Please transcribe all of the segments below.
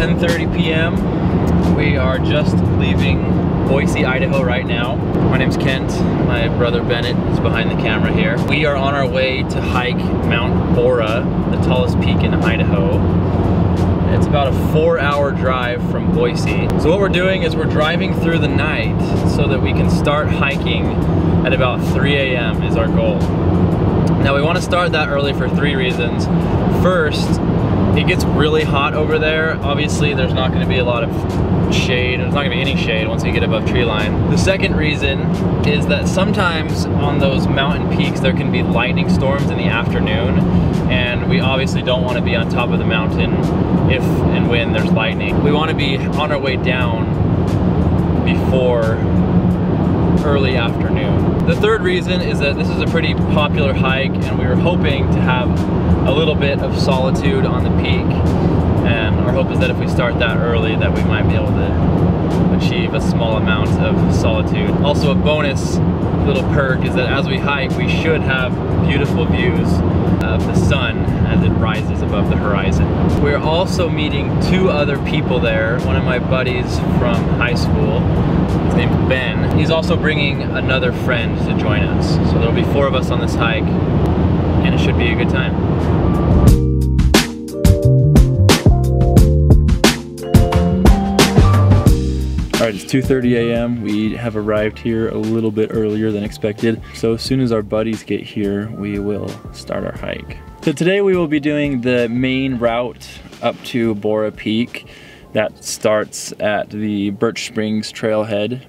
10:30 p.m. We are just leaving Boise, Idaho right now. My name's Kent. My brother Bennett is behind the camera here. We are on our way to hike Mount Borah, the tallest peak in Idaho. It's about a 4-hour drive from Boise. So what we're doing is we're driving through the night so that we can start hiking at about 3 a.m. is our goal. Now we want to start that early for 3 reasons. First, it gets really hot over there. Obviously there's not going to be a lot of shade. There's not going to be any shade once we get above tree line. The second reason is that sometimes on those mountain peaks there can be lightning storms in the afternoon, and we obviously don't want to be on top of the mountain if and when there's lightning. We want to be on our way down before early afternoon. The third reason is that this is a pretty popular hike and we were hoping to have a little bit of solitude on the peak, and our hope is that if we start that early that we might be able to achieve a small amount of solitude. Also, a bonus little perk is that as we hike we should have beautiful views of the sun as it rises above the horizon. We're also meeting 2 other people there. One of my buddies from high school, his name's Ben. He's also bringing another friend to join us. So there'll be 4 of us on this hike, and it should be a good time. All right, it's 2:30 a.m. We have arrived here a little bit earlier than expected. So as soon as our buddies get here, we will start our hike. So today we will be doing the main route up to Borah Peak. That starts at the Birch Springs trailhead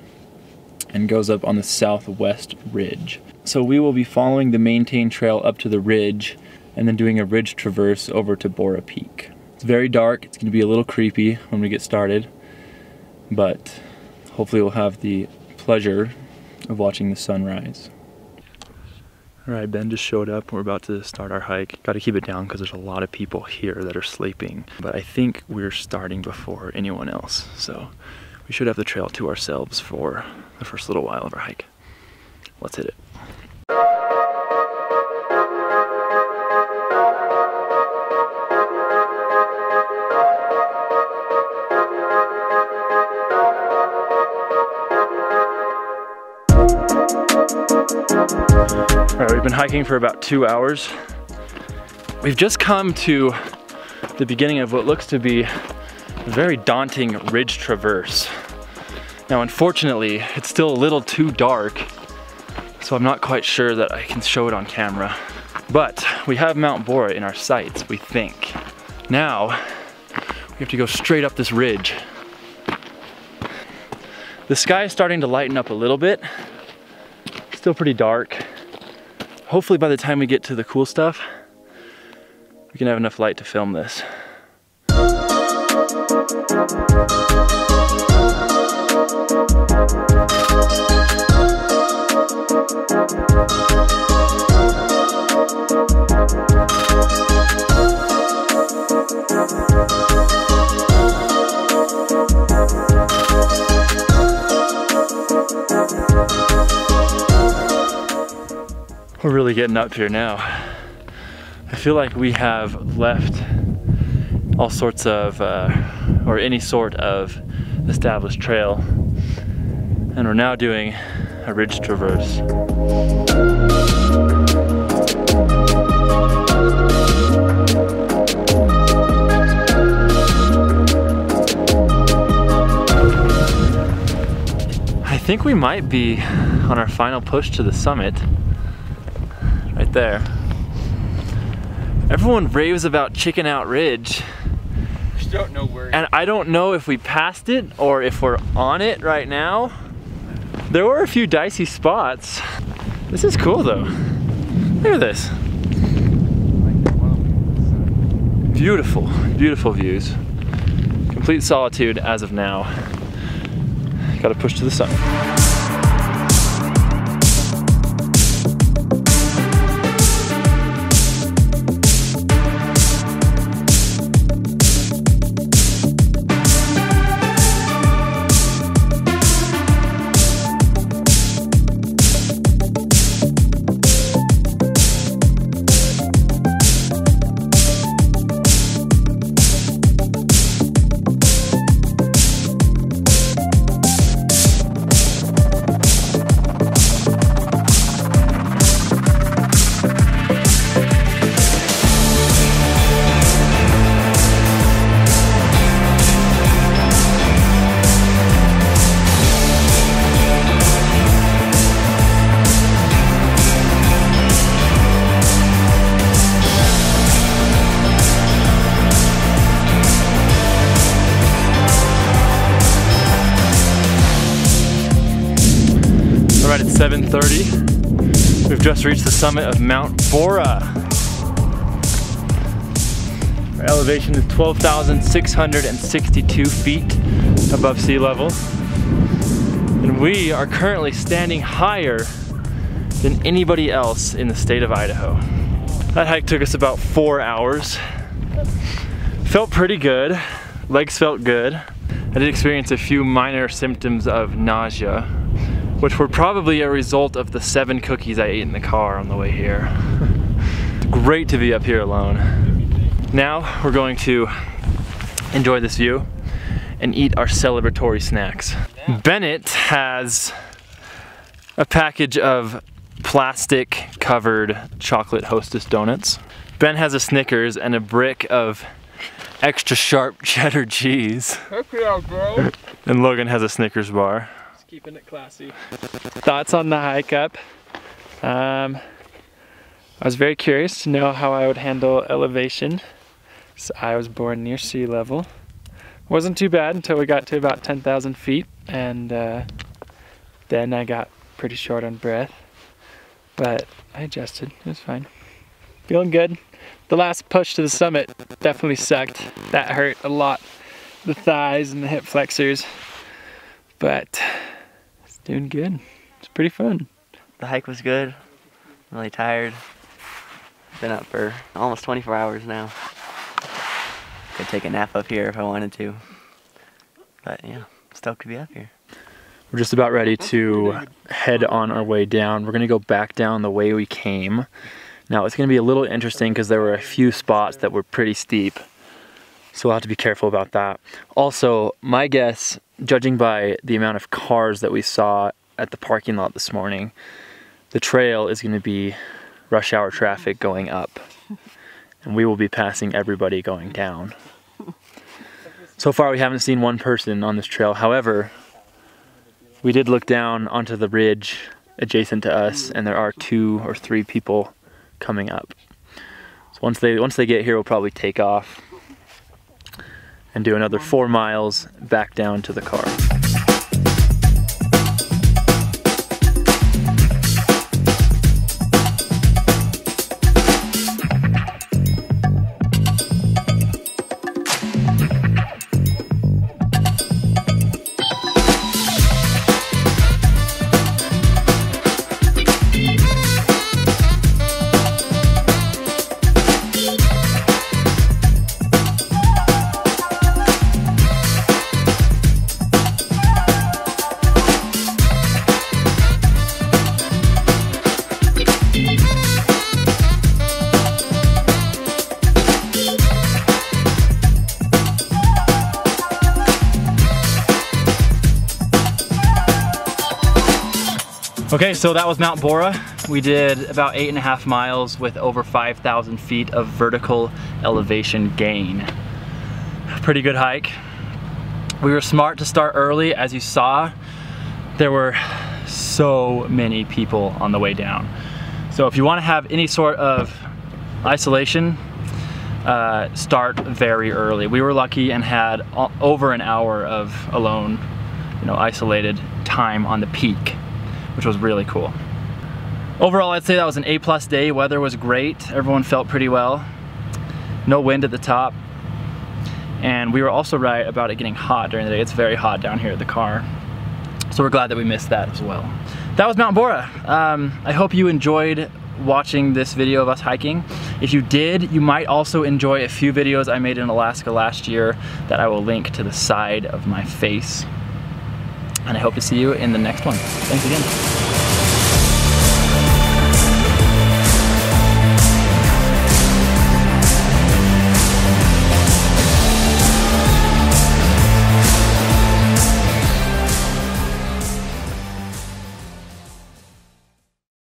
and goes up on the southwest ridge. So we will be following the maintained trail up to the ridge and then doing a ridge traverse over to Borah Peak. It's very dark. It's going to be a little creepy when we get started, but hopefully we'll have the pleasure of watching the sunrise. All right, Ben just showed up. We're about to start our hike. Got to keep it down because there's a lot of people here that are sleeping, but I think we're starting before anyone else, so we should have the trail to ourselves for the first little while of our hike. Let's hit it. All right, we've been hiking for about 2 hours. We've just come to the beginning of what looks to be a very daunting ridge traverse. Now, unfortunately, it's still a little too dark, so I'm not quite sure that I can show it on camera. But we have Mount Borah in our sights, we think. Now, we have to go straight up this ridge. The sky is starting to lighten up a little bit. Still pretty dark. Hopefully by the time we get to the cool stuff, we can have enough light to film this. We're really getting up here now. I feel like we have left all sorts of, or any sort of established trail, and we're now doing a ridge traverse. I think we might be on our final push to the summit. Right there. Everyone raves about Chicken Out Ridge. Just don't know where. And I don't know if we passed it or if we're on it right now. There were a few dicey spots. This is cool though. Look at this. Beautiful, beautiful views. Complete solitude as of now. Gotta push to the sun. right at 7:30. We've just reached the summit of Mount Borah. Our elevation is 12,662 feet above sea level. And we are currently standing higher than anybody else in the state of Idaho. That hike took us about 4 hours. Felt pretty good. Legs felt good. I did experience a few minor symptoms of nausea, which were probably a result of the 7 cookies I ate in the car on the way here. It's great to be up here alone. Now we're going to enjoy this view and eat our celebratory snacks. Bennett has a package of plastic covered chocolate Hostess donuts. Ben has a Snickers and a brick of extra sharp cheddar cheese. Heck yeah, bro. And Logan has a Snickers bar. Just keeping it classy. Thoughts on the hike up? I was very curious to know how I would handle elevation. So I was born near sea level. Wasn't too bad until we got to about 10,000 feet, and then I got pretty short on breath. But I adjusted, it was fine. Feeling good. The last push to the summit definitely sucked. That hurt a lot. The thighs and the hip flexors. But it's doing good. It's pretty fun. The hike was good. I'm really tired. Been up for almost 24 hours now. Could take a nap up here if I wanted to. But yeah, stoked to be up here. We're just about ready to head on our way down. We're gonna go back down the way we came. Now it's gonna be a little interesting because there were a few spots that were pretty steep. So we'll have to be careful about that. Also, my guess, judging by the amount of cars that we saw at the parking lot this morning, the trail is gonna be rush hour traffic going up. And we will be passing everybody going down. So far we haven't seen one person on this trail. However, we did look down onto the ridge adjacent to us, and there are 2 or 3 people coming up. So once they get here, we'll probably take off and do another 4 miles back down to the car. Okay, so that was Mount Borah. We did about 8.5 miles with over 5,000 feet of vertical elevation gain. Pretty good hike. We were smart to start early. As you saw, there were so many people on the way down. So if you want to have any sort of isolation, start very early. We were lucky and had over an hour of alone, isolated time on the peak, which was really cool. Overall, I'd say that was an A+ day. Weather was great. Everyone felt pretty well. No wind at the top. And we were also right about it getting hot during the day. It's very hot down here at the car. So we're glad that we missed that as well. That was Mount Borah. I hope you enjoyed watching this video of us hiking. If you did, you might also enjoy a few videos I made in Alaska last year that I will link to the side of my face. And I hope to see you in the next one. Thanks again.